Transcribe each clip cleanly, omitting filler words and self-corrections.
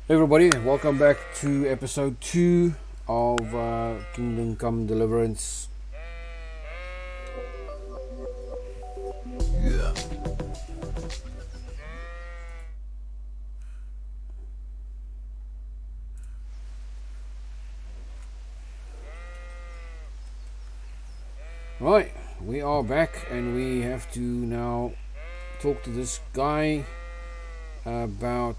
Hey everybody, welcome back to episode 2 of Kingdom Come Deliverance. Right, we are back and we have to now talk to this guy about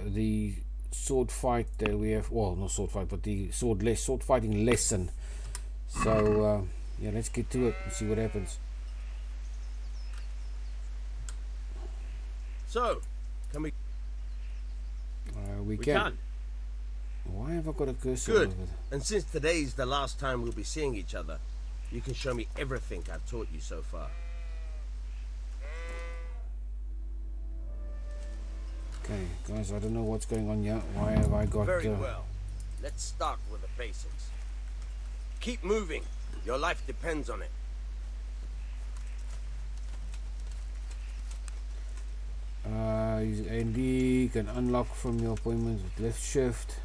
the sword fight that we have. Well, not sword fight, but the sword fighting lesson. So yeah, let's get to it and see what happens. So, can we? We can. Why have I got a cursor? Good. Over it? And since today's the last time we'll be seeing each other, you can show me everything I've taught you so far. Okay, guys, I don't know what's going on yet. Why have I got... Very well. Let's start with the basics. Keep moving. Your life depends on it. Use AD, can unlock from your appointments with left shift.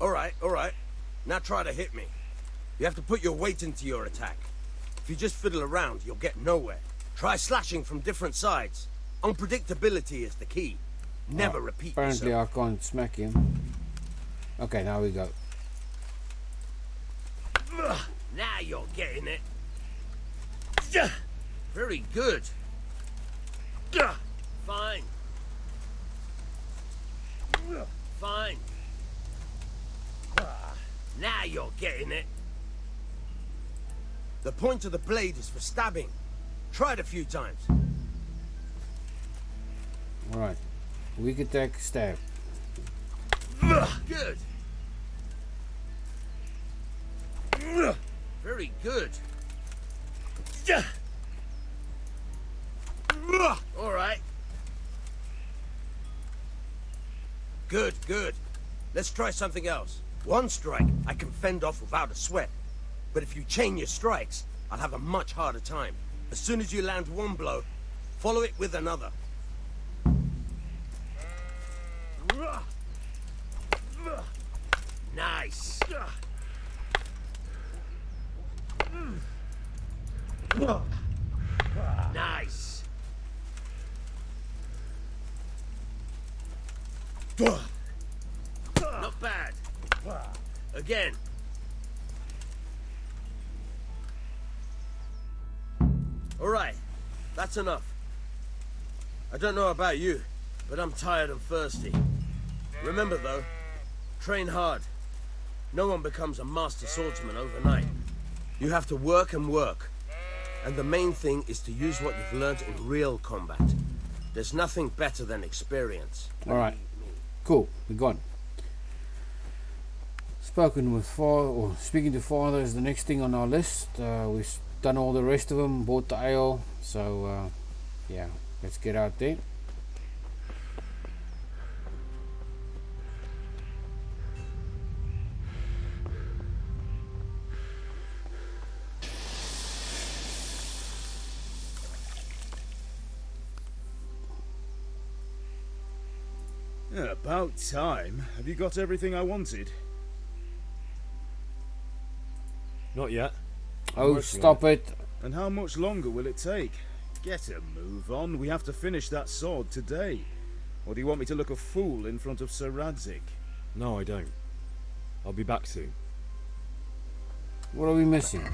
Alright. Now try to hit me. You have to put your weight into your attack. If you just fiddle around, you'll get nowhere. Try slashing from different sides. Unpredictability is the key. Never repeat Apparently yourself. I can't smack him. Okay, now we go. Now you're getting it. Very good. Fine. Fine. Now you're getting it. The point of the blade is for stabbing. Try it a few times. Alright. Weak attack, stab. Good. Very good. All right. Good. Let's try something else. One strike I can fend off without a sweat. But if you chain your strikes, I'll have a much harder time. As soon as you land one blow, follow it with another. Nice. Nice. Not bad. Again. All right, that's enough. I don't know about you, but I'm tired and thirsty. Remember though, train hard. No one becomes a master swordsman overnight. You have to work and work. And the main thing is to use what you've learned in real combat. There's nothing better than experience. Alright. Cool, we're gone. Speaking to father is the next thing on our list. We've done all the rest of them, bought the ale, so yeah, let's get out there. Yeah, about time. Have you got everything I wanted? Not yet. Oh, stop it. And how much longer will it take? Get a move on. We have to finish that sword today. Or do you want me to look a fool in front of Sir Radzik? No, I don't. I'll be back soon. What are we missing?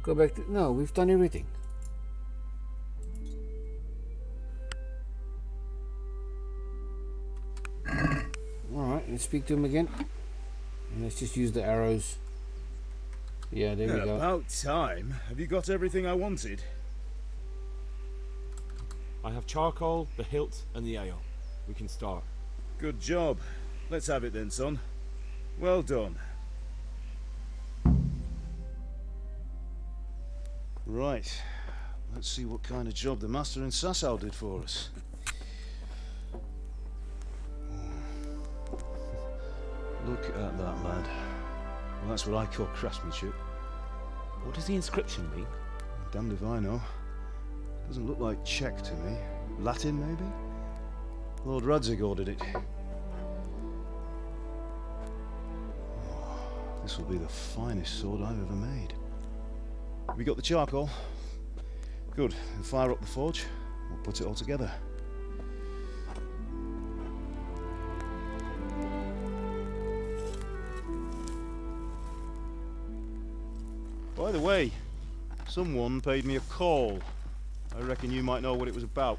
Go back to... No, we've done everything. Alright, let's speak to him again. And let's just use the arrows. Yeah, there we go. About time. Have you got everything I wanted? I have charcoal, the hilt, and the ale. We can start. Good job. Let's have it then, son. Well done. Right. Let's see what kind of job the Master in Sasau did for us. Look at that, lad. Well, that's what I call craftsmanship. What does the inscription mean? Damned if I know. Doesn't look like Czech to me. Latin, maybe? Lord Radzig ordered it. This will be the finest sword I've ever made. Have you got the charcoal? Good. We'll fire up the forge. We'll put it all together. By the way, someone paid me a call. I reckon you might know what it was about.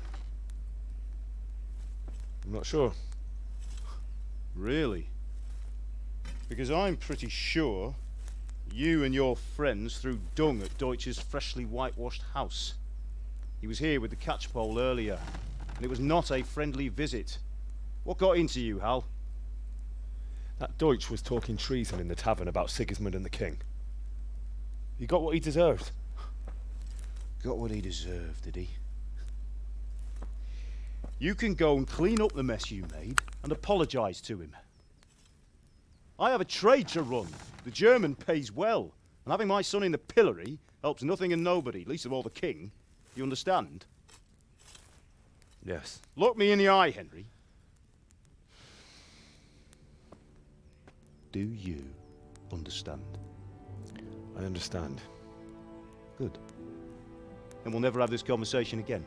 I'm not sure. Really? Because I'm pretty sure you and your friends threw dung at Deutsch's freshly whitewashed house. He was here with the catchpole earlier, and it was not a friendly visit. What got into you, Hal? That Deutsch was talking treason in the tavern about Sigismund and the king. He got what he deserved. Got what he deserved, did he? You can go and clean up the mess you made and apologise to him. I have a trade to run. The German pays well, and having my son in the pillory helps nothing and nobody, least of all the king. You understand? Yes. Look me in the eye, Henry. Do you understand? I understand. Good. Then we'll never have this conversation again.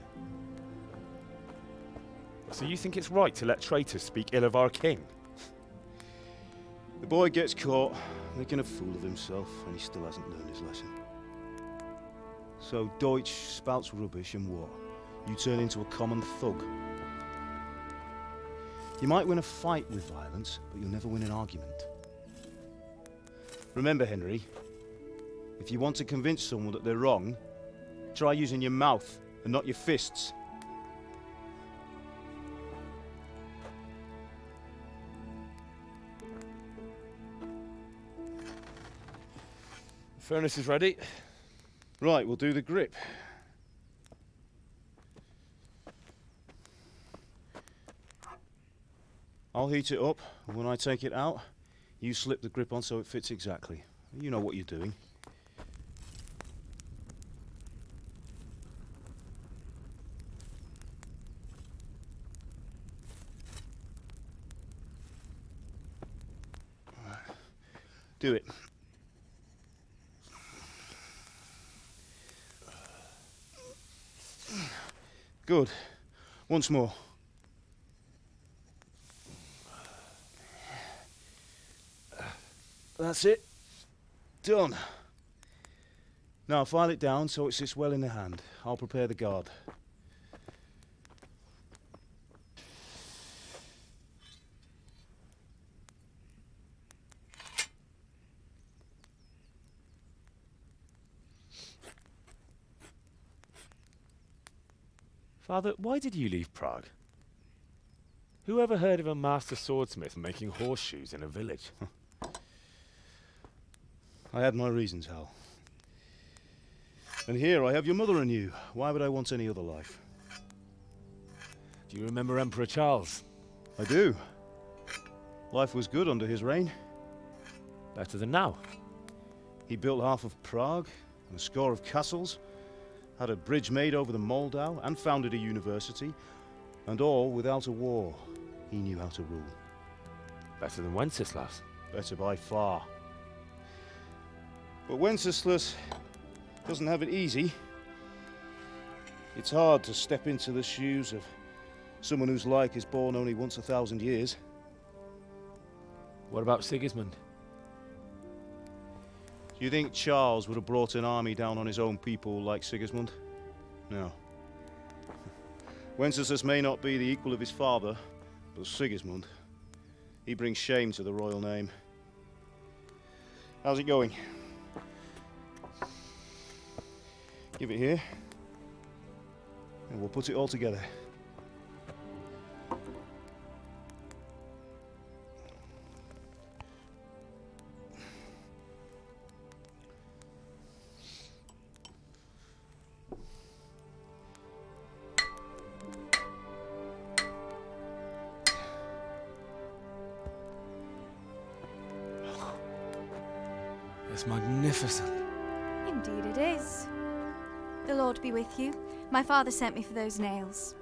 So you think it's right to let traitors speak ill of our king? The boy gets caught making a fool of himself, and he still hasn't learned his lesson. So Deutsch spouts rubbish, and what? You turn into a common thug. You might win a fight with violence, but you'll never win an argument. Remember, Henry, if you want to convince someone that they're wrong, try using your mouth and not your fists. The furnace is ready. Right, we'll do the grip. I'll heat it up, and when I take it out, you slip the grip on so it fits exactly. You know what you're doing. Do it. Good. Once more. That's it. Done. Now file it down so it sits well in the hand. I'll prepare the guard. Father, why did you leave Prague? Who ever heard of a master swordsmith making horseshoes in a village? I had my reasons, Hal. And here I have your mother and you. Why would I want any other life? Do you remember Emperor Charles? I do. Life was good under his reign. Better than now. He built half of Prague and a score of castles, had a bridge made over the Moldau, and founded a university, and all without a war. He knew how to rule. Better than Wenceslas. Better by far. But Wenceslas doesn't have it easy. It's hard to step into the shoes of someone whose like is born only once 1,000 years. What about Sigismund? Do you think Charles would have brought an army down on his own people like Sigismund? No. Wenceslas may not be the equal of his father, but Sigismund, he brings shame to the royal name. How's it going? Give it here, and we'll put it all together. It's magnificent. Indeed it is. The Lord be with you. My father sent me for those nails.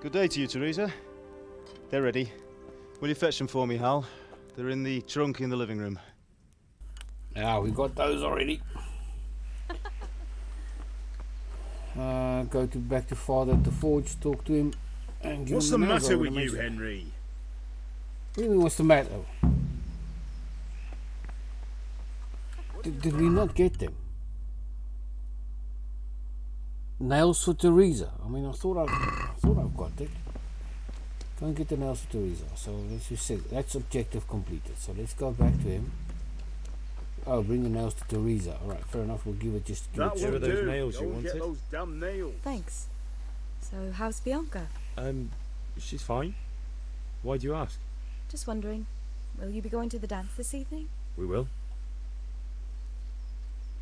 Good day to you, Teresa. They're ready. Will you fetch them for me, Hal? They're in the trunk in the living room. Yeah, we got those already. Go back to Father at the forge, talk to him, and give What's him the nails matter over with the you, mason. Henry? What do you mean, what's the matter? Did we not get them? Nails for Teresa. I mean, I thought I've got it. Go and get the nails for Teresa. So let's just say that's objective completed. So let's go back to him. Oh, bring the nails to Teresa. All right, fair enough. We'll give it just. Give That it Here will are those do. nails Go you and get wanted. those damn nails. Thanks. So, how's Bianca? She's fine. Why do you ask? Just wondering, will you be going to the dance this evening? We will.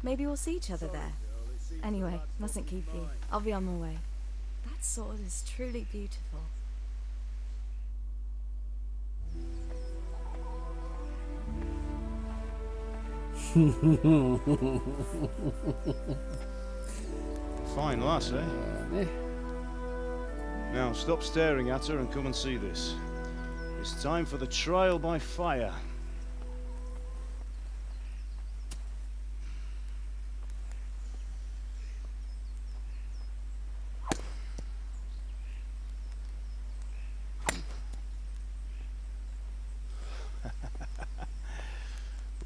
Maybe we'll see each other there. Anyway, mustn't keep you. I'll be on my way. That sword is truly beautiful. Fine lass, eh? Eh. Now stop staring at her and come and see this. It's time for the trial by fire.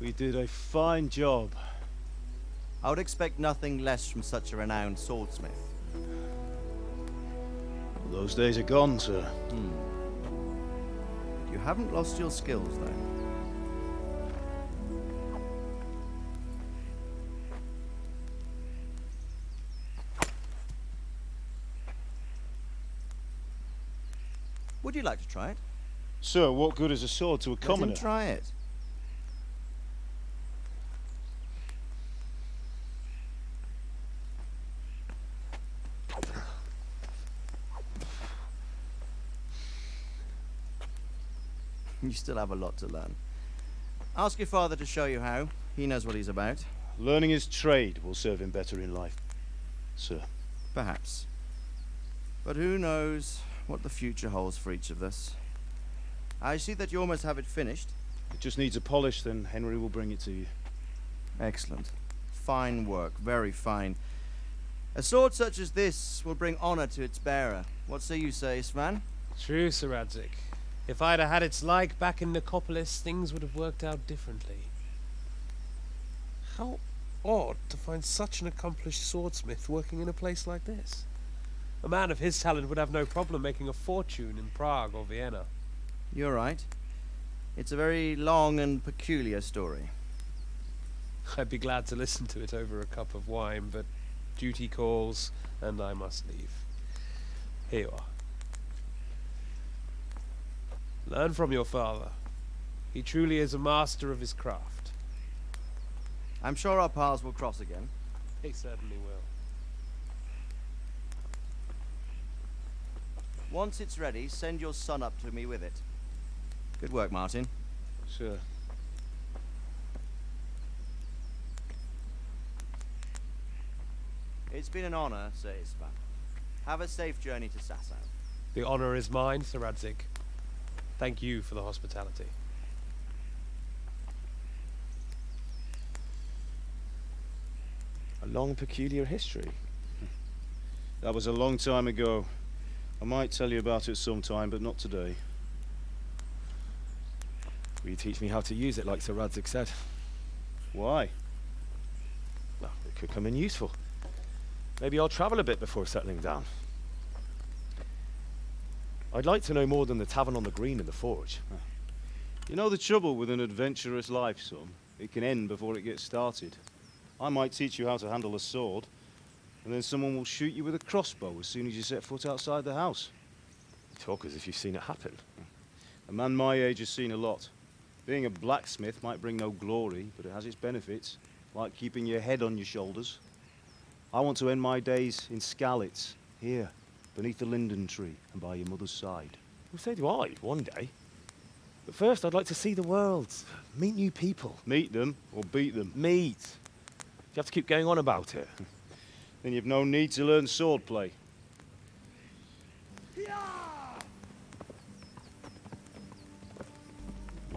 We did a fine job. I would expect nothing less from such a renowned swordsmith. Those days are gone, sir. You haven't lost your skills, though. Would you like to try it? Sir, what good is a sword to a Let commoner? him try it. You still have a lot to learn. Ask your father to show you how. He knows what he's about. Learning his trade will serve him better in life, sir. Perhaps. But who knows what the future holds for each of us. I see that you almost have it finished. It just needs a polish, then Henry will bring it to you. Excellent. Fine work, very fine. A sword such as this will bring honor to its bearer. What say you, Svan? True, Sir Radzik. If I'd have had its like back in Nicopolis, things would have worked out differently. How odd to find such an accomplished swordsmith working in a place like this. A man of his talent would have no problem making a fortune in Prague or Vienna. You're right. It's a very long and peculiar story. I'd be glad to listen to it over a cup of wine, but duty calls, and I must leave. Here you are. Learn from your father. He truly is a master of his craft. I'm sure our paths will cross again. He certainly will. Once it's ready, send your son up to me with it. Good work, Martin. Sir. It's been an honor, Sir Isvan. Have a safe journey to Sasau. The honor is mine, Sir Radzik. Thank you for the hospitality. A long, peculiar history. That was a long time ago. I might tell you about it sometime, but not today. Will you teach me how to use it, like Sir Radzik said? Why? Well, it could come in useful. Maybe I'll travel a bit before settling down. I'd like to know more than the tavern on the green and the forge. You know the trouble with an adventurous life, son? It can end before it gets started. I might teach you how to handle a sword, and then someone will shoot you with a crossbow as soon as you set foot outside the house. You talk as if you've seen it happen. A man my age has seen a lot. Being a blacksmith might bring no glory, but it has its benefits, like keeping your head on your shoulders. I want to end my days in Skalitz, here, beneath the linden tree and by your mother's side. Well, so do I, one day. But first, I'd like to see the world, meet new people. Meet them or beat them. Meet. You have to keep going on about it. Then you've no need to learn swordplay.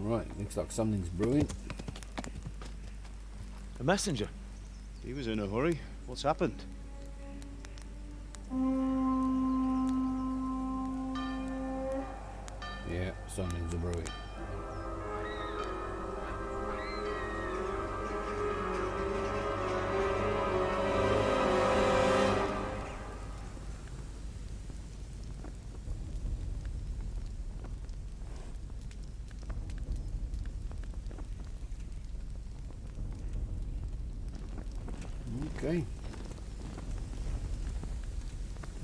Right, looks like something's brewing. A messenger. He was in a hurry. What's happened? Yeah, something's brewing. Okay.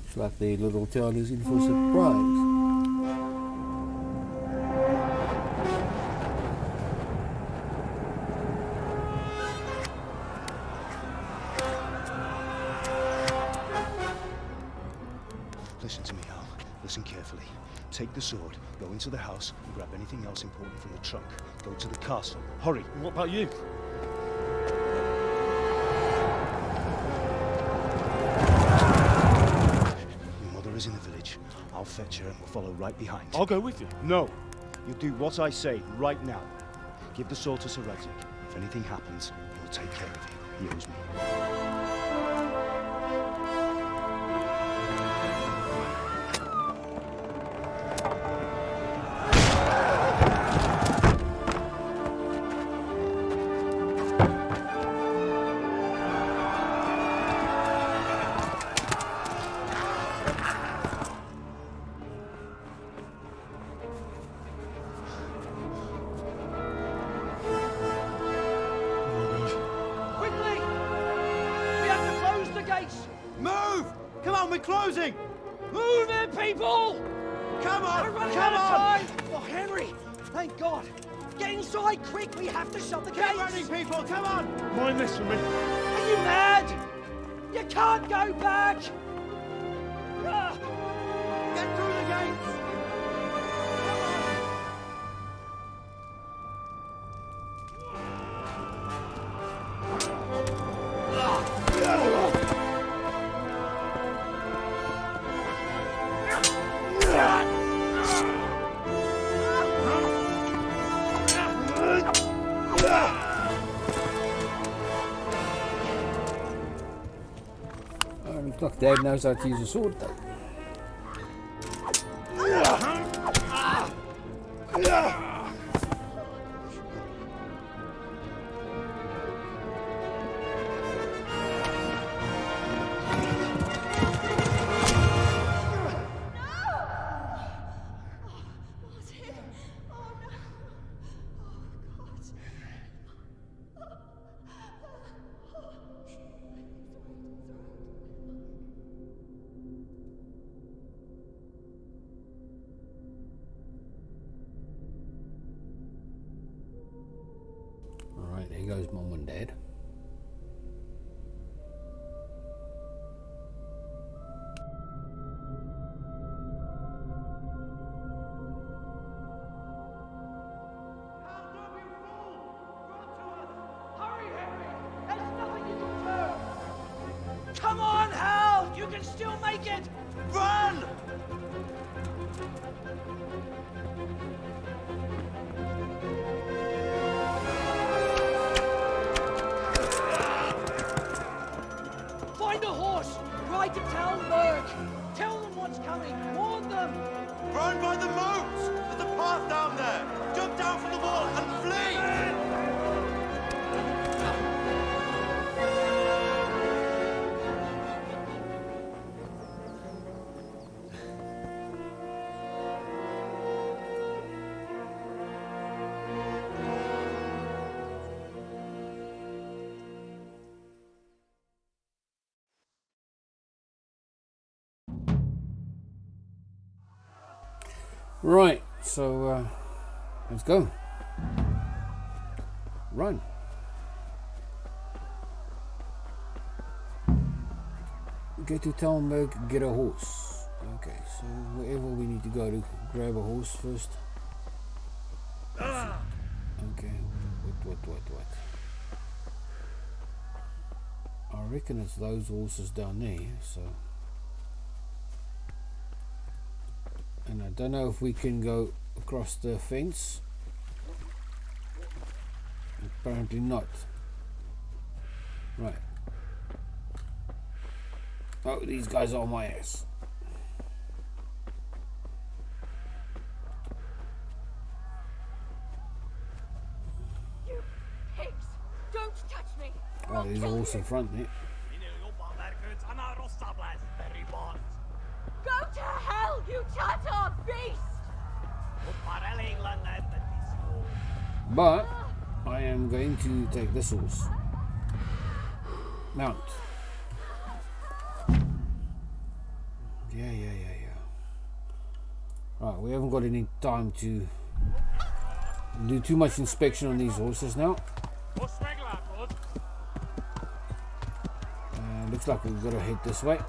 Looks like the little town is in for a surprise. Listen to me, Al. Listen carefully. Take the sword, go into the house, and grab anything else important from the trunk. Go to the castle. Hurry! And what about you? Your mother is in the village. I'll fetch her and we'll follow right behind. I'll go with you. No! You do what I say right now. Give the sword to Sir Isaac. If anything happens, he'll take care of you. He owes me. Quickly! We have to close the gates! Move! Come on, we're closing! Move it, people! Come on! We're running Come out of on! time! Oh, Henry! Thank God! Get inside, quick! We have to shut the Get gates! running, people! Come on! Mind this for me. Are you mad? You can't go back! Ah! Get through the gates! Looks like Dad knows how to use a sword though. Alright, here goes Mum and Dad. Hurry, Henry! There's nothing you can do! Come on, Hal! You can still make it! Run! Find a horse! Ride to Talmberg! Tell them what's coming! Warn them! Run by the moat! There's a path down there! Jump down from the wall and flee! Right, so let's go. Run. Get to Talmberg, get a horse. Okay, so wherever we need to go to grab a horse first. Okay, what? I reckon it's those horses down there, so. And I don't know if we can go across the fence. Apparently not. Right. Oh, these guys are on my ass. You pigs! Don't touch me! Oh, these are also in front, mate. Go to hell, you Tatar beast! But I am going to take this horse. Mount. Yeah. Right, we haven't got any time to do too much inspection on these horses now. Looks like we've got to head this way.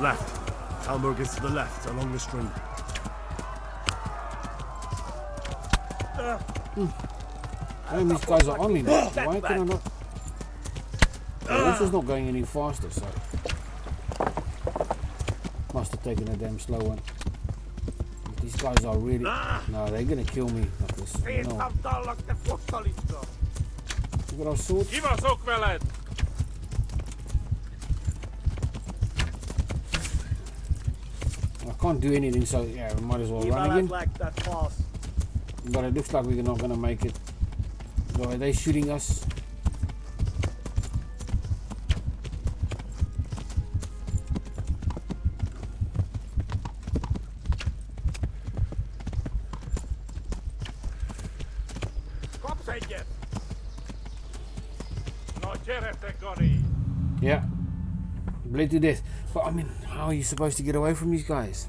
Left. Talmberg is to the left, along the stream. Damn, these guys are on me now. Why can I not? This is not going any faster, so must have taken a damn slow one. These guys are really... No, they're gonna kill me like this. No. Look at our swords. I can't do anything, so yeah, we might as well run again. But it looks like we're not gonna make it. So are they shooting us? Yeah. Bled to death. But I mean, how are you supposed to get away from these guys?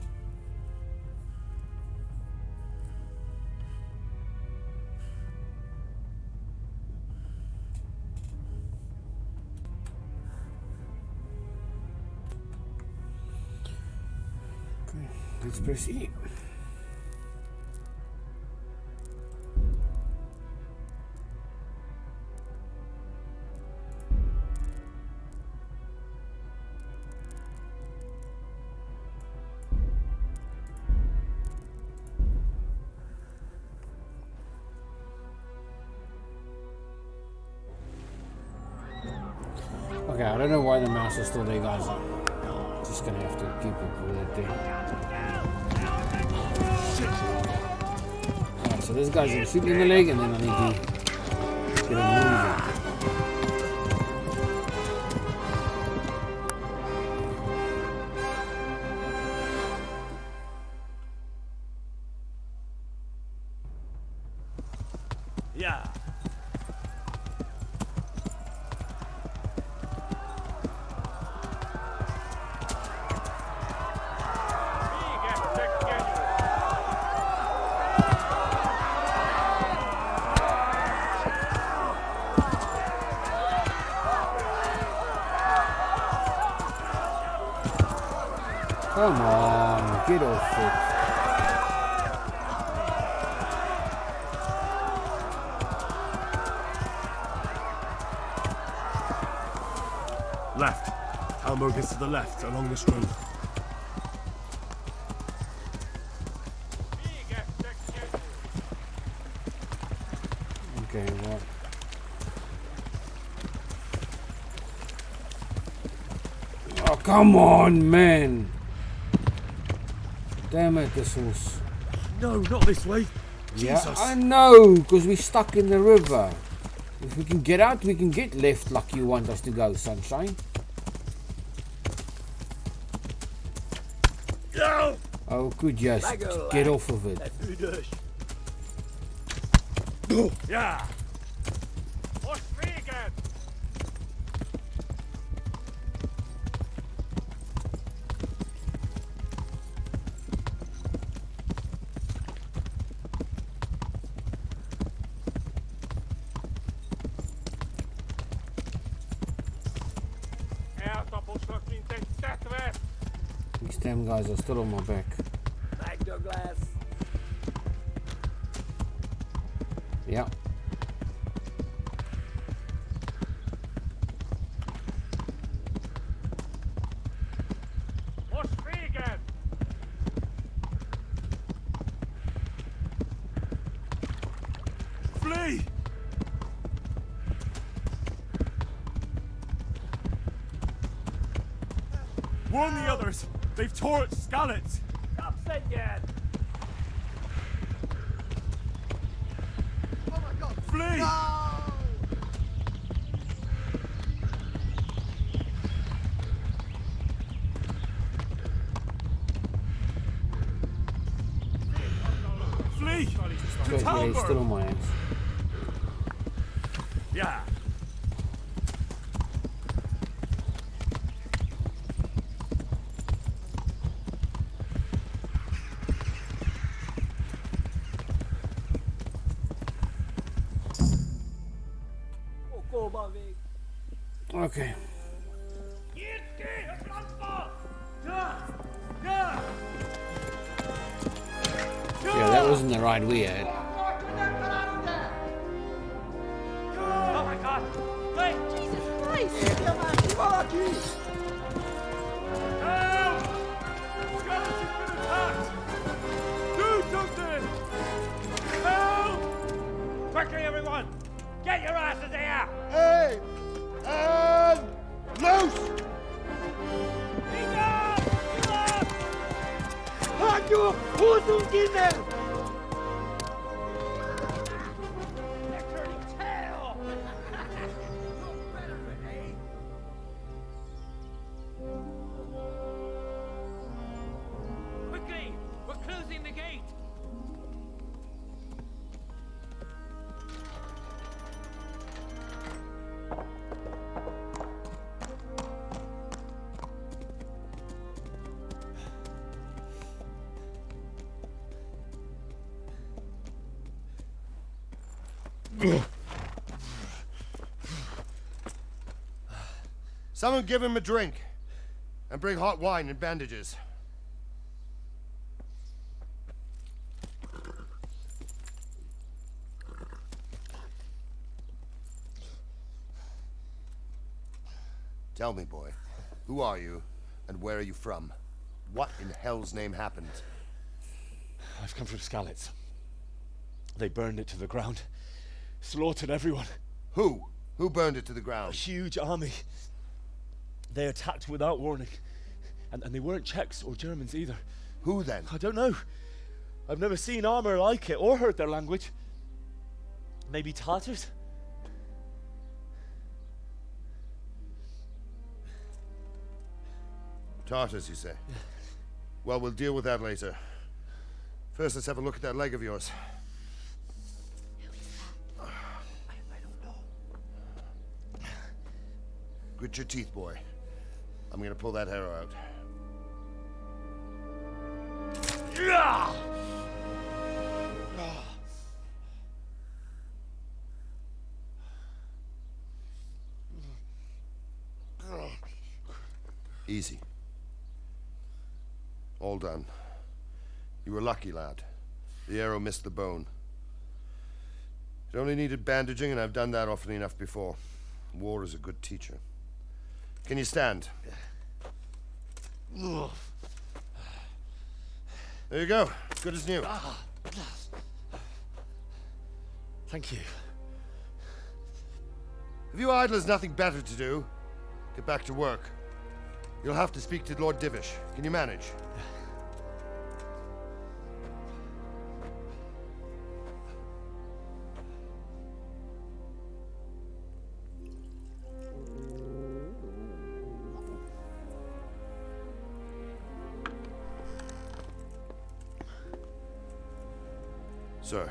Okay, let's press E. Okay, I don't know why the mouse is still there, guys. I'm just gonna have to keep it with it there. Alright, so this guy's gonna shoot me in the leg, and then I need to get him moving. Yeah. Come on, get off it. ammo is to the left, along this road. Okay, well. Oh, come on, man! Damn it, this horse. No, not this way. Yeah, Jesus. I know, because we're stuck in the river. If we can get out, we can get left like you want us to go, sunshine. No! Oh, good, yes. Get off of it. Yeah. Push me again. These damn guys are still on my back. Douglas. Yeah. Push me again. Flee! Warn the others. They've tore its scallops. Stop again. Flee! Flee! To Good, yeah, he's still on my ass. Yeah. Okay. Yeah, that wasn't the ride we had. Oh my God! Wait! Jesus Christ! Help! Skeleton's been attacked! Do something! Help! Quickly, everyone! Get your asses here! Hey! And loose! Quickly! We're closing the gate! Someone give him a drink. And bring hot wine and bandages. Tell me, boy, who are you and where are you from? What in hell's name happened? I've come from Skalitz. They burned it to the ground. Slaughtered everyone. Who? Who burned it to the A ground? huge army. They attacked without warning. And they weren't Czechs or Germans either. Who then? I don't know. I've never seen armor like it or heard their language. Maybe Tatars? Tartars, you say? Well, we'll deal with that later. First, let's have a look at that leg of yours. I don't know. Grit your teeth, boy. I'm gonna pull that arrow out. Easy. All done. You were lucky, lad. The arrow missed the bone. It only needed bandaging, and I've done that often enough before. War is a good teacher. Can you stand? There you go. Good as new. Thank you. If you idlers nothing better to do, get back to work. You'll have to speak to Lord Divish. Can you manage? Sir,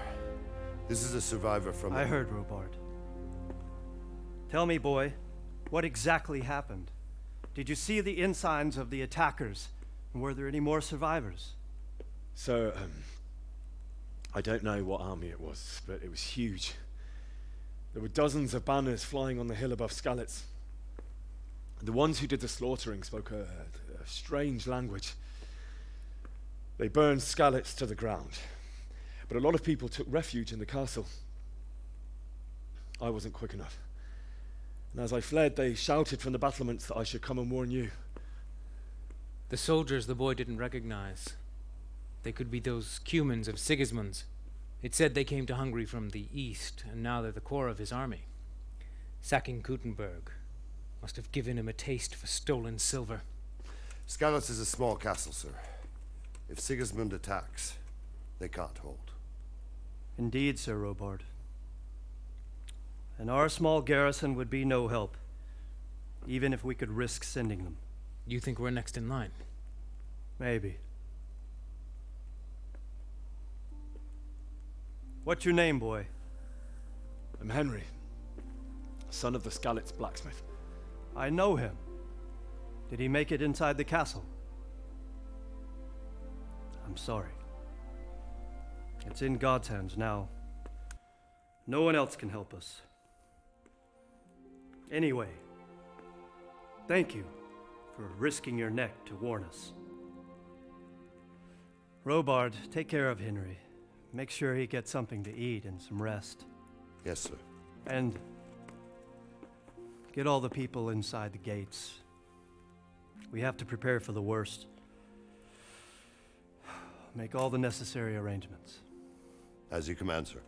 this is a survivor from... I heard, Robard. Tell me, boy, what exactly happened? Did you see the ensigns of the attackers? And were there any more survivors? So, I don't know what army it was, but it was huge. There were dozens of banners flying on the hill above Skalitz. The ones who did the slaughtering spoke a strange language. They burned Skalitz to the ground. But a lot of people took refuge in the castle. I wasn't quick enough. And as I fled, they shouted from the battlements that I should come and warn you. The soldiers the boy didn't recognize. They could be those Cumans of Sigismund's. It said they came to Hungary from the east, and now they're the core of his army. Sacking Gutenberg must have given him a taste for stolen silver. Skalitz is a small castle, sir. If Sigismund attacks, they can't hold. Indeed, Sir Robard. And our small garrison would be no help, even if we could risk sending them. You think we're next in line? Maybe. What's your name, boy? I'm Henry, son of the Skalitz blacksmith. I know him. Did he make it inside the castle? I'm sorry. It's in God's hands now. No one else can help us. Anyway, thank you for risking your neck to warn us. Robard, take care of Henry. Make sure he gets something to eat and some rest. Yes, sir. And get all the people inside the gates. We have to prepare for the worst. Make all the necessary arrangements. As you command, sir.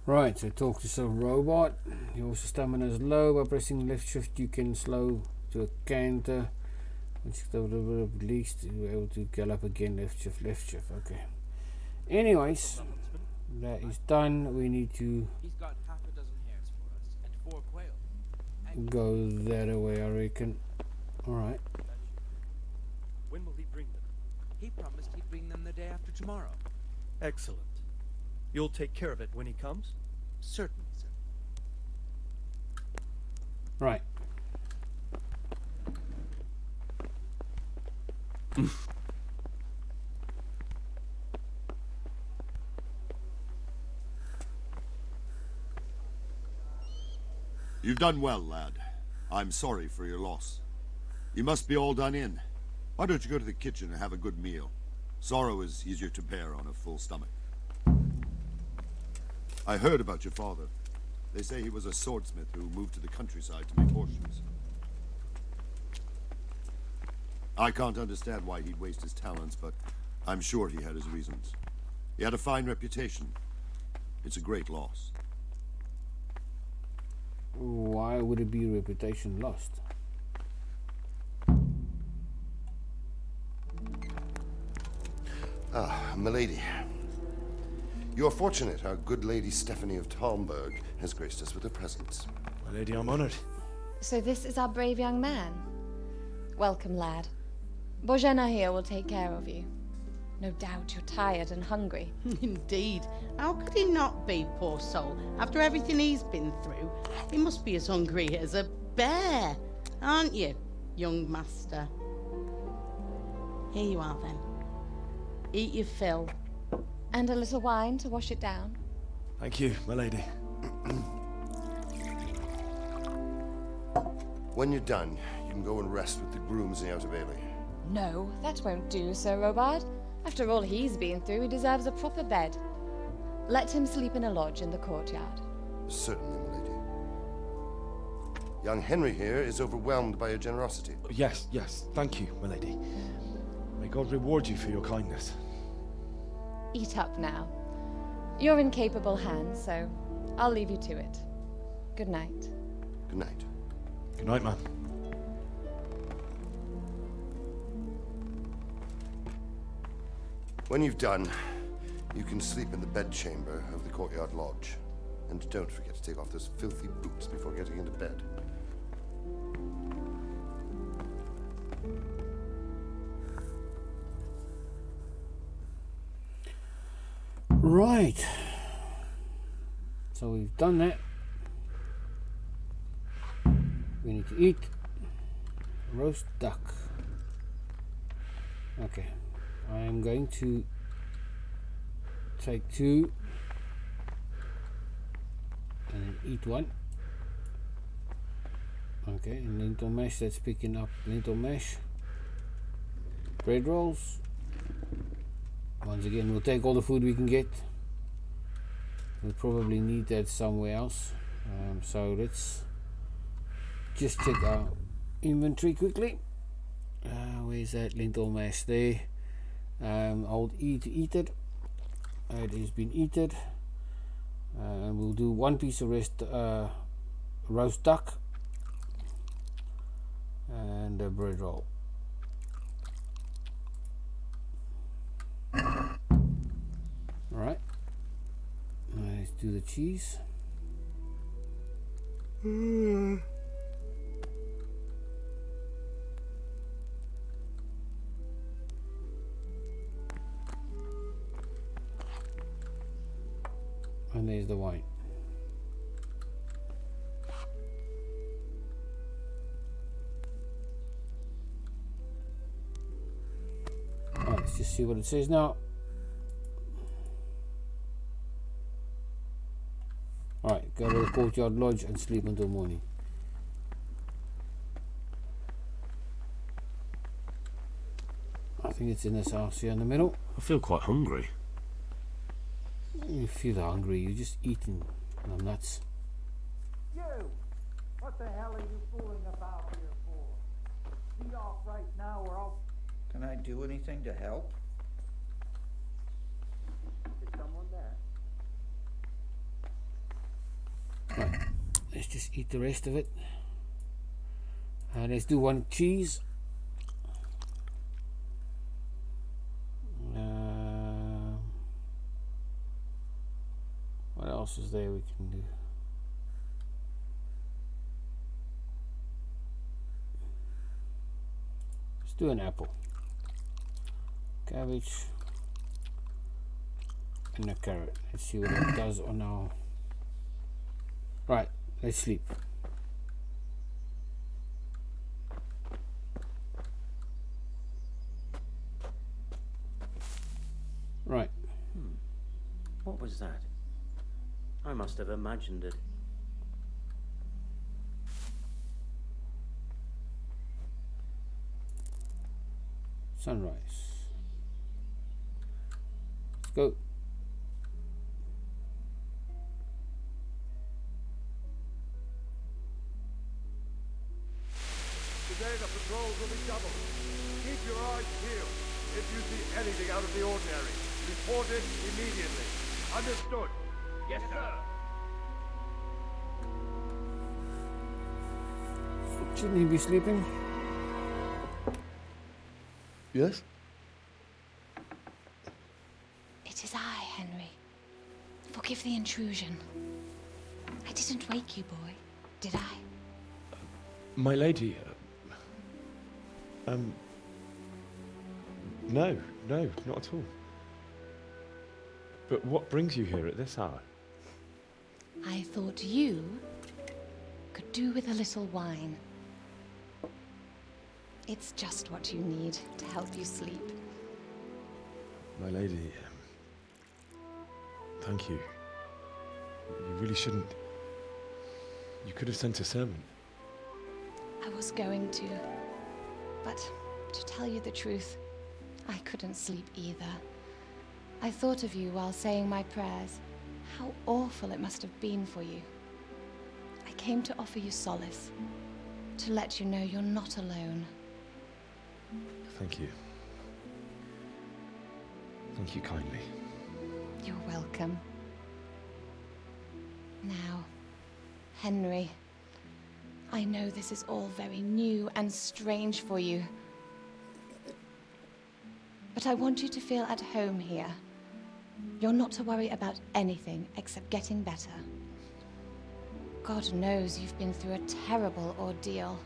Right, so talk to some robot. Your stamina is low. By pressing left shift you can slow to a canter. Once you have a little bit of release, you're able to gallop again. Left shift, okay. Anyways, that is done. We need to He's got half a dozen hares for us and 4 quail. go that way, I reckon. Alright. When will he bring them? He promised he'd bring them the day after tomorrow. Excellent. You'll take care of it when he comes? Certainly, sir. Right. You've done well, lad. I'm sorry for your loss. You must be all done in. Why don't you go to the kitchen and have a good meal? Sorrow is easier to bear on a full stomach. I heard about your father. They say he was a swordsmith who moved to the countryside to make horseshoes. I can't understand why he'd waste his talents, but I'm sure he had his reasons. He had a fine reputation. It's a great loss. Why would it be reputation lost? Ah, milady. You're fortunate our good lady Stephanie of Talmberg has graced us with her presence. My lady, I'm honored. So this is our brave young man. Welcome, lad. Bożena here will take care of you. No doubt you're tired and hungry. Indeed. How could he not be, poor soul? After everything he's been through, he must be as hungry as a bear, aren't you, young master? Here you are, then. Eat your fill. And a little wine to wash it down. Thank you, my lady. When you're done, you can go and rest with the grooms in the Outer Bailey. No, that won't do, Sir Robard. After all he's been through, he deserves a proper bed. Let him sleep in a lodge in the courtyard. Certainly, milady. Young Henry here is overwhelmed by your generosity. Yes, yes, thank you, milady. May God reward you for your kindness. Eat up now. You're in capable hands, so I'll leave you to it. Good night. Good night. Good night, man. When you've done, you can sleep in the bedchamber of the courtyard lodge. And don't forget to take off those filthy boots before getting into bed. Right. So we've done that. We need to eat roast duck. Okay. I am going to take 2 and then eat 1. Okay, and lentil mash, that's picking up lentil mash. Bread rolls. Once again, we'll take all the food we can get. We'll probably need that somewhere else. So let's just check our inventory quickly. Where's that lentil mash? There. I'll eat it. It has been eaten. And we'll do 1 piece of roast duck and a bread roll. Alright, let's do the cheese. And there's the wine. Alright, let's just see what it says now. Alright, go to the courtyard lodge and sleep until morning. I think it's in this house here in the middle. I feel quite hungry. You feel hungry, you're just eating nuts. You! What the hell are you fooling about here for? Be off right now or I'll... Can I do anything to help? Is someone there? Right, let's just eat the rest of it. Let's do 1 cheese. What else is there we can do? Let's do an apple, cabbage, and a carrot. Let's see what it does on our... Right, let's sleep. Right. What was that? I must have imagined it. Sunrise. Let's go. Today the patrols will be doubled. Keep your eyes peeled. If you see anything out of the ordinary, report it immediately. Understood? Yes, sir. Shouldn't he be sleeping? Yes? It is I, Henry. Forgive the intrusion. I didn't wake you, boy, did I? My lady, no, not at all. But what brings you here at this hour? I thought you could do with a little wine. It's just what you need to help you sleep. My lady, thank you. You really shouldn't. You could have sent a servant. I I was going to. But to tell you the truth, I couldn't sleep either. I thought of you while saying my prayers. How awful it must have been for you. I came to offer you solace, to let you know you're not alone. Thank you. Thank you kindly. You're welcome. Now, Henry, I know this is all very new and strange for you, but I want you to feel at home here. You're not to worry about anything except getting better. God knows you've been through a terrible ordeal.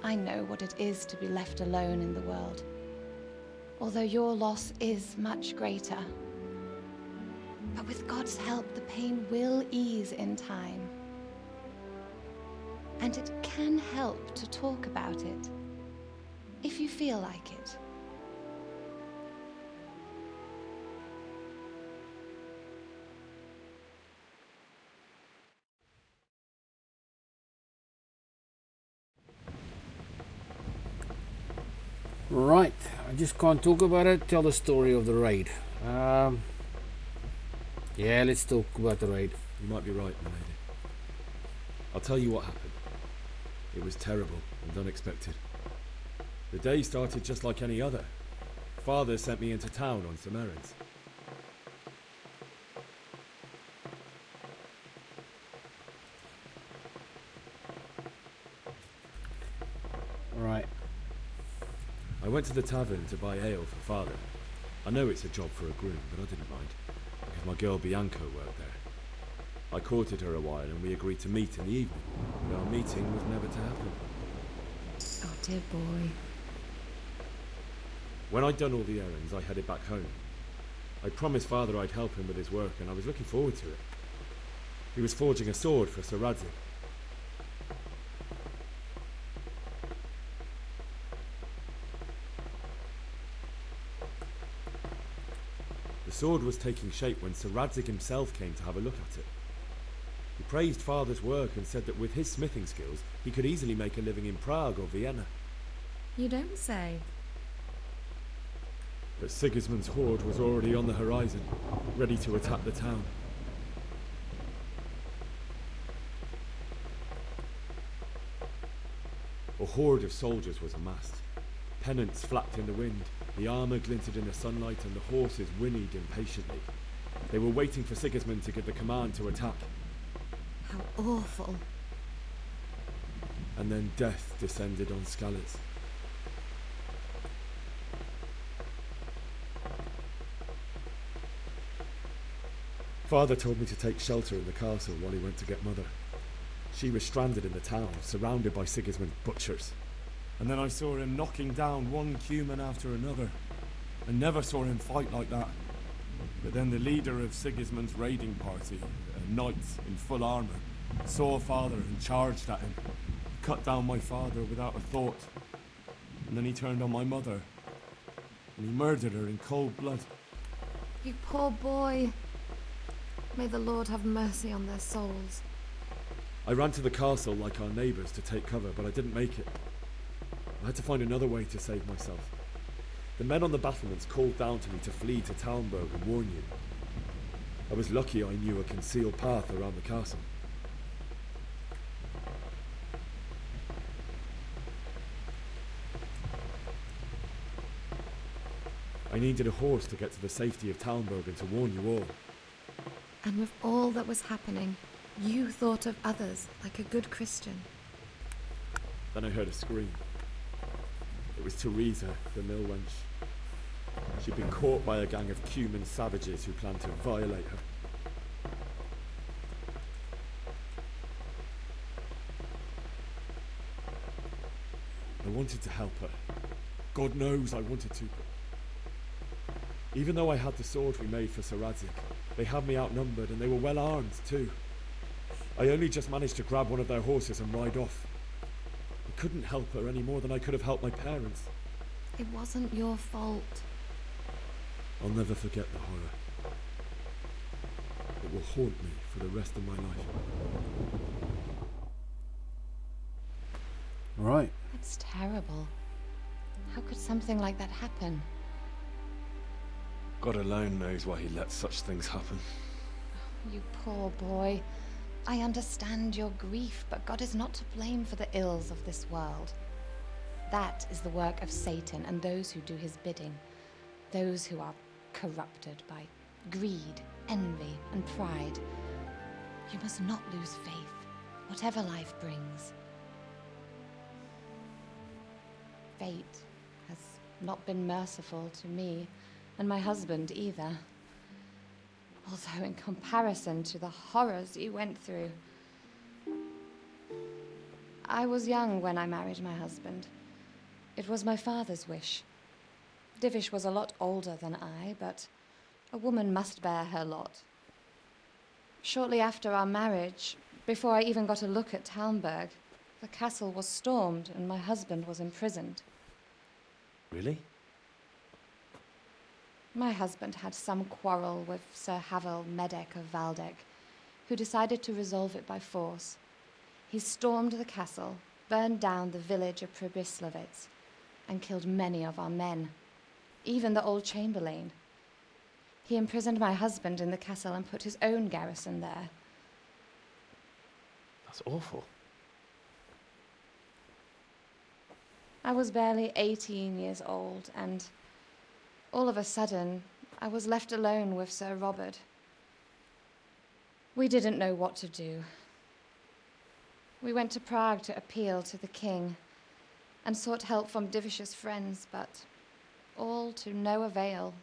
I know what it is to be left alone in the world, although your loss is much greater. But with God's help, the pain will ease in time. And it can help to talk about it, if you feel like it. Right, I just can't talk about it. Tell the story of the raid. Yeah, let's talk about the raid. You might be right, my lady. I'll tell you what happened. It was terrible and unexpected. The day started just like any other. Father sent me into town on some errands. Right. I went to the tavern to buy ale for Father. I know it's a job for a groom, but I didn't mind, because my girl Bianca worked there. I courted her a while and we agreed to meet in the evening, but our meeting was never to happen. Oh, dear boy. When I'd done all the errands, I headed back home. I promised Father I'd help him with his work, and I was looking forward to it. He was forging a sword for Sir Radzig. The sword was taking shape when Sir Radzig himself came to have a look at it. He praised Father's work and said that with his smithing skills, he could easily make a living in Prague or Vienna. You don't say. But Sigismund's horde was already on the horizon, ready to attack the town. A horde of soldiers was amassed. Pennants flapped in the wind, the armour glinted in the sunlight, and the horses whinnied impatiently. They were waiting for Sigismund to give the command to attack. How awful. And then death descended on Skalitz. Father told me to take shelter in the castle while he went to get Mother. She was stranded in the town, surrounded by Sigismund's butchers. And then I saw him knocking down one Cuman after another. I never saw him fight like that. But then the leader of Sigismund's raiding party, a knight in full armour, saw Father and charged at him. Cut down my father without a thought. And then he turned on my mother. And he murdered her in cold blood. You poor boy. May the Lord have mercy on their souls. I ran to the castle like our neighbours to take cover, but I didn't make it. I had to find another way to save myself. The men on the battlements called down to me to flee to Talmberg and warn you. I was lucky I knew a concealed path around the castle. I needed a horse to get to the safety of Talmberg and to warn you all. And with all that was happening, you thought of others like a good Christian. Then I heard a scream. It was Teresa, the mill wench. She'd been caught by a gang of Cuman savages who planned to violate her. I wanted to help her. God knows I wanted to. Even though I had the sword we made for Sir Radzig, they had me outnumbered and they were well armed too. I only just managed to grab one of their horses and ride off. I couldn't help her any more than I could have helped my parents. It wasn't your fault. I'll never forget the horror. It will haunt me for the rest of my life. Right. That's terrible. How could something like that happen? God alone knows why he lets such things happen. You poor boy. I understand your grief, but God is not to blame for the ills of this world. That is the work of Satan and those who do his bidding. Those who are corrupted by greed, envy, and pride. You must not lose faith, whatever life brings. Fate has not been merciful to me, and my husband either. Although in comparison to the horrors you went through. I was young when I married my husband. It was my father's wish. Divish was a lot older than I, but a woman must bear her lot. Shortly after our marriage, before I even got a look at Talmberg, the castle was stormed and my husband was imprisoned. Really? My husband had some quarrel with Sir Havel Medek of Valdek, who decided to resolve it by force. He stormed the castle, burned down the village of Pribyslavitz, and killed many of our men, even the old chamberlain. He imprisoned my husband in the castle and put his own garrison there. That's awful. I was barely 18 years old, and all of a sudden, I was left alone with Sir Robert. We didn't know what to do. We went to Prague to appeal to the king and sought help from Divish's friends, but all to no avail.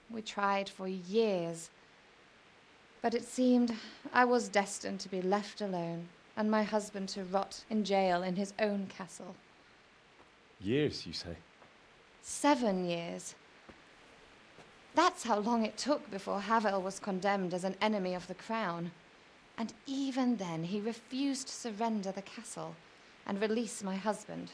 We tried for years, but it seemed I was destined to be left alone and my husband to rot in jail in his own castle. Years, you say? 7 years. That's how long it took before Havel was condemned as an enemy of the crown. And even then, he refused to surrender the castle and release my husband.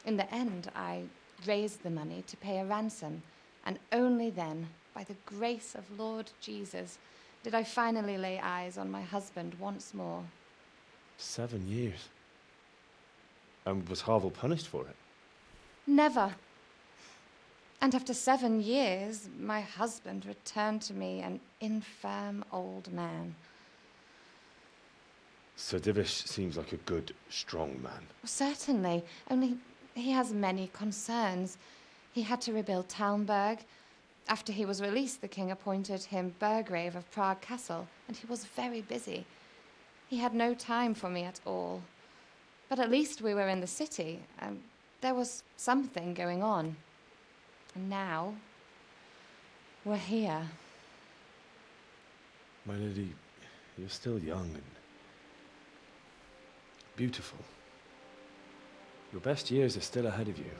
In the end, I raised the money to pay a ransom, and only then, by the grace of Lord Jesus, did I finally lay eyes on my husband once more. 7 years? And was Havel punished for it? Never. And after 7 years, my husband returned to me an infirm old man. Sir Divish seems like a good, strong man. Certainly, only he has many concerns. He had to rebuild Talmberg. After he was released, the king appointed him Burgrave of Prague Castle, and he was very busy. He had no time for me at all. But at least we were in the city, and there was something going on. And now, we're here. My lady, you're still young and beautiful. Your best years are still ahead of you.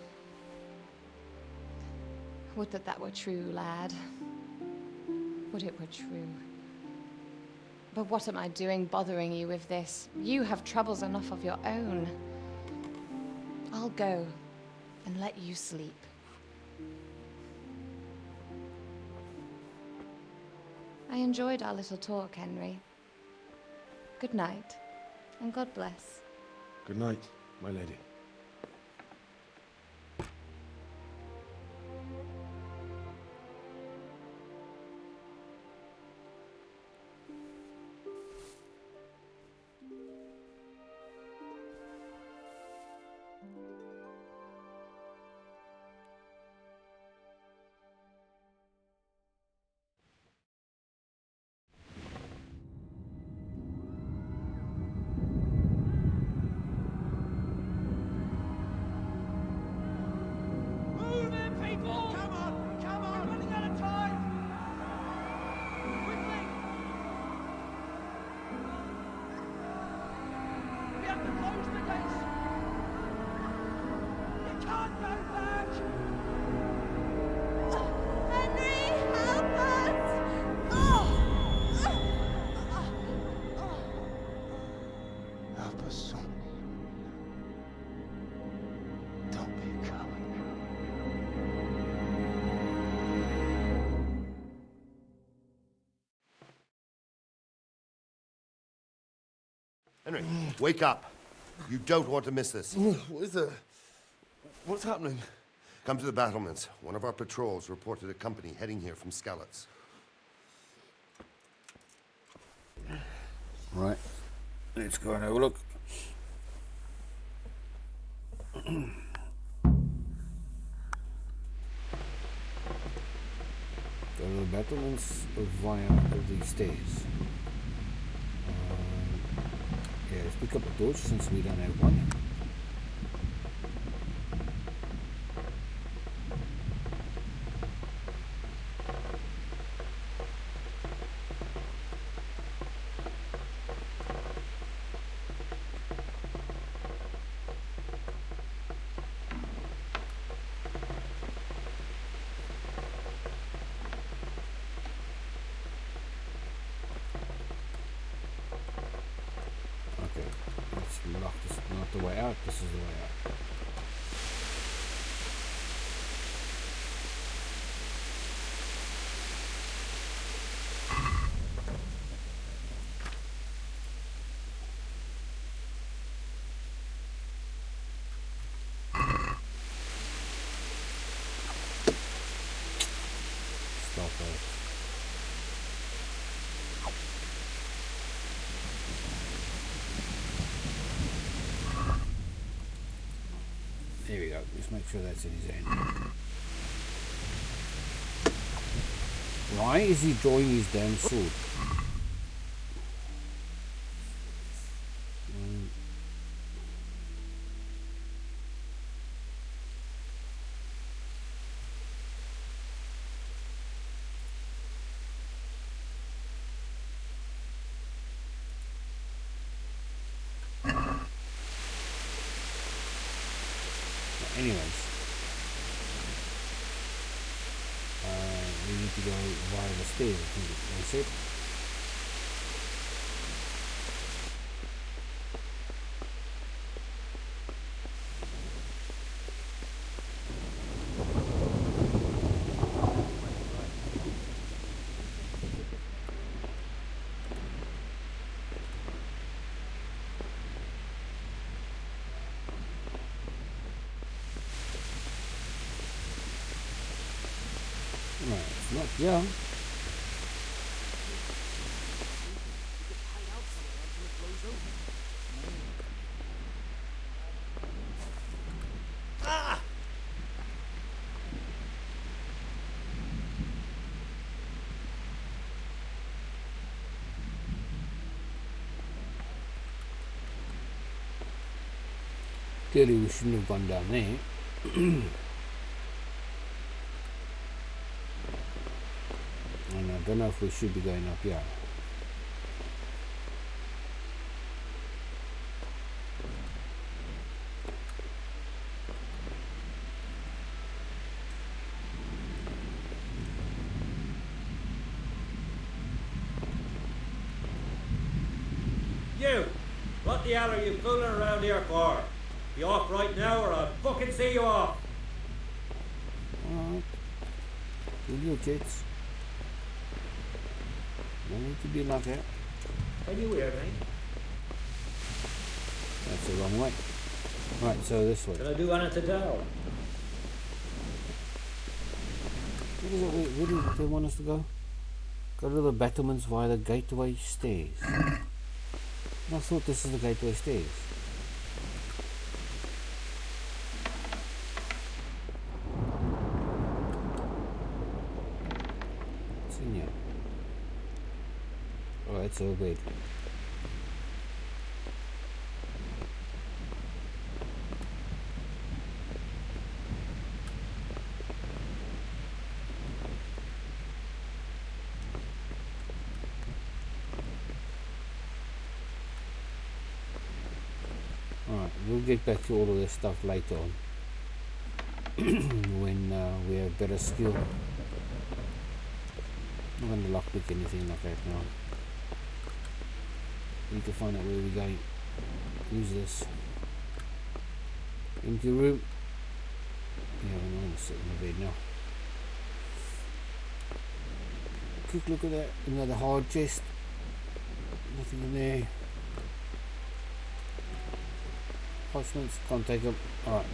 Would that that were true, lad. Would it were true. But what am I doing bothering you with this? You have troubles enough of your own. I'll go and let you sleep. I enjoyed our little talk, Henry. Good night, and God bless. Good night, my lady. Move in, people! Come on! Come on! We're running out of time! Quickly! We have to close the gates! You can't go back! Henry, help us! Help us, son. Don't be a coward. Henry, wake up. You don't want to miss this. What is it? What's happening? Come to the battlements. One of our patrols reported a company heading here from Skalitz. Right. Let's go and have a look. Go to the battlements via the stairs. Yeah, let's pick up a torch since we don't have one. Lock this is not the way out, this is the way out. Stop it. There we go. Just make sure that's in his hand. Why is he drawing his damn sword? Anyways, we need to go via the stairs, I think that's it. Right, it's not young. Ah! Clearly we shouldn't have gone down there. And I don't know if we should be going up here. You! What the hell are you fooling around here for? You off right now or I'll fucking see you off! Alright. With your kids. No need to be like that. Are you here, mate? That's the wrong way. Right, so this way. Can I do anything to help? Where do they want us to go? Go to the battlements via the gateway stairs. I thought this is the gateway stairs. What's in here? Oh, it's a bed. Alright, we'll get back to all of this stuff later on when we have better skill. I'm not going to lockpick anything like that now. Need to find out where we're going. Use this. Empty room. Yeah, I'm going to sit in the bed now. Quick look at that. Another hard chest. Nothing in there. Reinforcements, can't take them. Alright.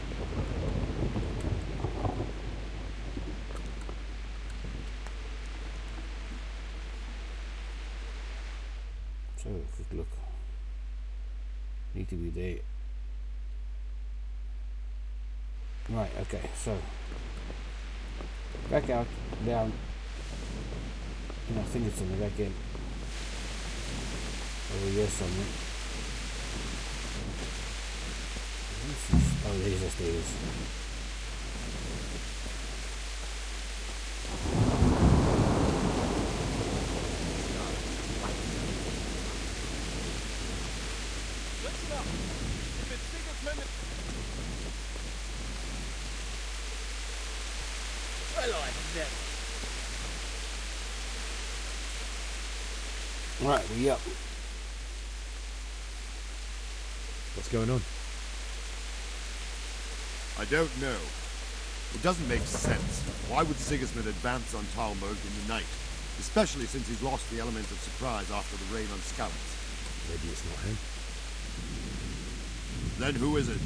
So, quick look. Need to be there. Right, okay, so. Back out, down. And I think it's on the back end. Over here somewhere. Oh, there's the stairs. Listen up. If it's Sigismund... Well, I never. Right, we up. What's going on? I don't know. It doesn't make sense. Why would Sigismund advance on Talmberg in the night? Especially since he's lost the element of surprise after the raid on scouts. Maybe it's not him. Then who is it?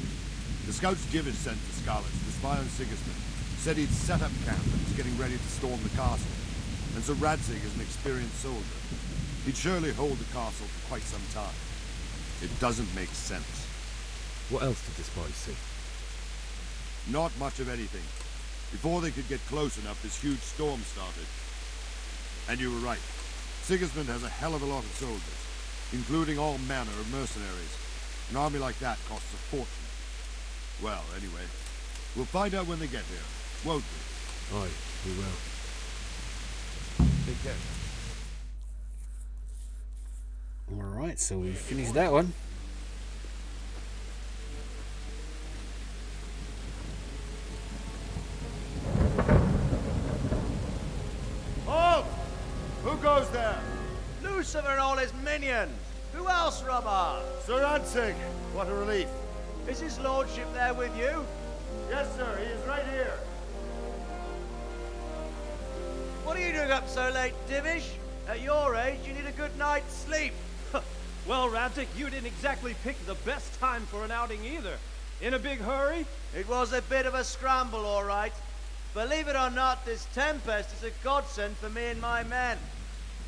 The scouts Jivish sent to Scarlet to spy on Sigismund. Said he'd set up camp and was getting ready to storm the castle. And so Radzig is an experienced soldier. He'd surely hold the castle for quite some time. It doesn't make sense. What else did the spies see? Not much of anything. Before they could get close enough, this huge storm started. And you were right. Sigismund has a hell of a lot of soldiers, including all manner of mercenaries. An army like that costs a fortune. Well, anyway, we'll find out when they get here, won't we? Aye, we will. Take care. Alright, so we finished that one. Halt! Who goes there? Lucifer and all his minions. Who else, Robert? Sir Radzig. What a relief. Is his lordship there with you? Yes, sir. He is right here. What are you doing up so late, Divish? At your age, you need a good night's sleep. Well, Radzig, you didn't exactly pick the best time for an outing either. In a big hurry? It was a bit of a scramble, all right. Believe it or not, this tempest is a godsend for me and my men.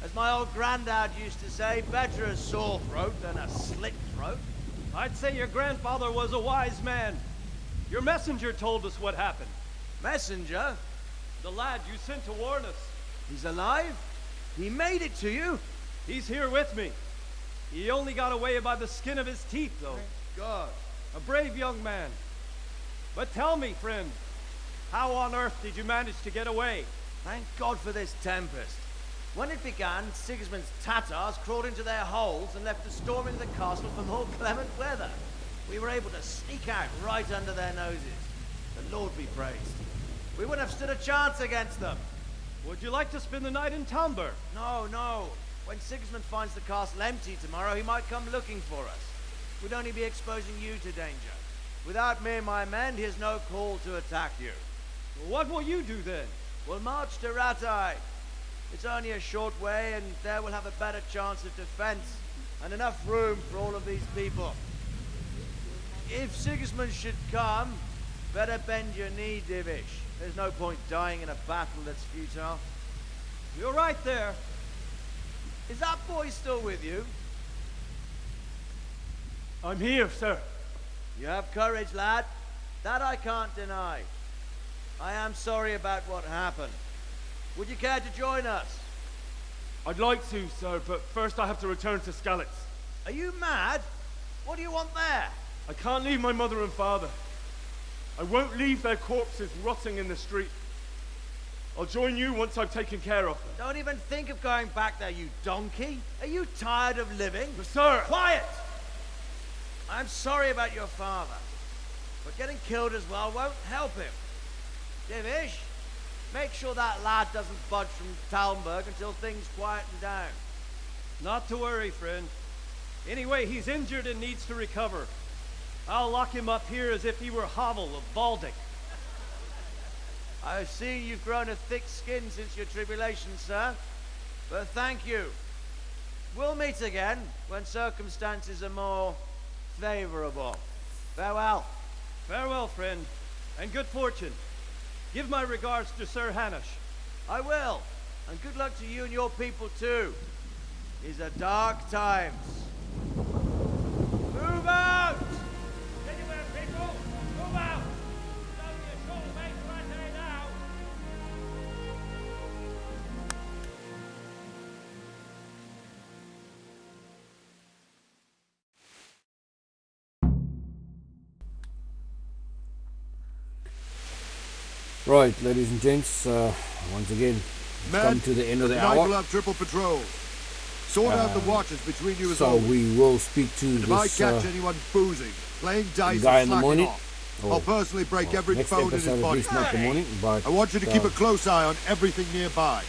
As my old granddad used to say, better a sore throat than a slit throat. I'd say your grandfather was a wise man. Your messenger told us what happened. Messenger? The lad you sent to warn us. He's alive? He made it to you? He's here with me. He only got away by the skin of his teeth, though. Thank God. A brave young man. But tell me, friend, how on earth did you manage to get away? Thank God for this tempest. When it began, Sigismund's Tatars crawled into their holes and left the storming of the castle for more clement weather. We were able to sneak out right under their noses. The Lord be praised. We wouldn't have stood a chance against them. Would you like to spend the night in Talmberg? No, no. When Sigismund finds the castle empty tomorrow, he might come looking for us. We'd only be exposing you to danger. Without me and my men, he has no call to attack you. Well, what will you do then? We'll march to Ratai. It's only a short way, and there we'll have a better chance of defense, and enough room for all of these people. If Sigismund should come, better bend your knee, Divish. There's no point dying in a battle that's futile. You're right there. Is that boy still with you? I'm here, sir. You have courage, lad. That I can't deny. I am sorry about what happened. Would you care to join us? I'd like to, sir, but first I have to return to Skalitz. Are you mad? What do you want there? I can't leave my mother and father. I won't leave their corpses rotting in the street. I'll join you once I've taken care of them. Don't even think of going back there, you donkey. Are you tired of living? But sir! Quiet! I'm sorry about your father, but getting killed as well won't help him. Divish, make sure that lad doesn't budge from Talmberg until things quieten down. Not to worry, friend. Anyway, he's injured and needs to recover. I'll lock him up here as if he were Havel of Baldic. I've seen you've grown a thick skin since your tribulation, sir. But thank you. We'll meet again when circumstances are more favorable. Farewell. Farewell, friend, and good fortune. Give my regards to Sir Hanush. I will. And good luck to you and your people too. These are dark times. Move out! Anywhere, people! Move out! It's only a short way to Rate now! Right, ladies and gents, once again, Men, come to the end of the tonight hour. we'll have triple patrol. Sort out the watches between you as So always. we will speak to And if I this catch anyone boozing, playing dice, guy or in the slacking morning. off, I'll personally break every next bone in his episode, at body. least not the morning, but I want you to keep a close eye on everything nearby.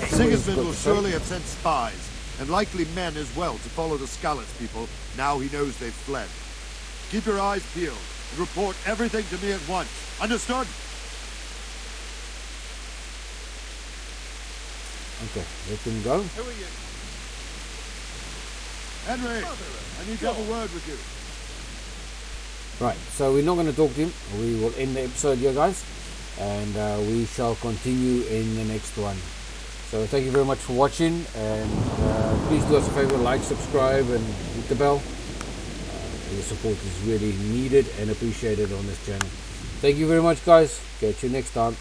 Sigismund will surely have sent spies, and likely men as well, to follow the Skalitz people, now he knows they've fled. Keep your eyes peeled, and report everything to me at once. Understood? okay, let him go. Who are you? Henry, I need to have a word with you. Right, so we're not going to talk to him. We will end the episode here, guys, and we shall continue in the next one. So thank you very much for watching, and please do us a favor, like, subscribe, and hit the bell. Your support is really needed and appreciated on this channel. Thank you very much, guys. Catch you next time.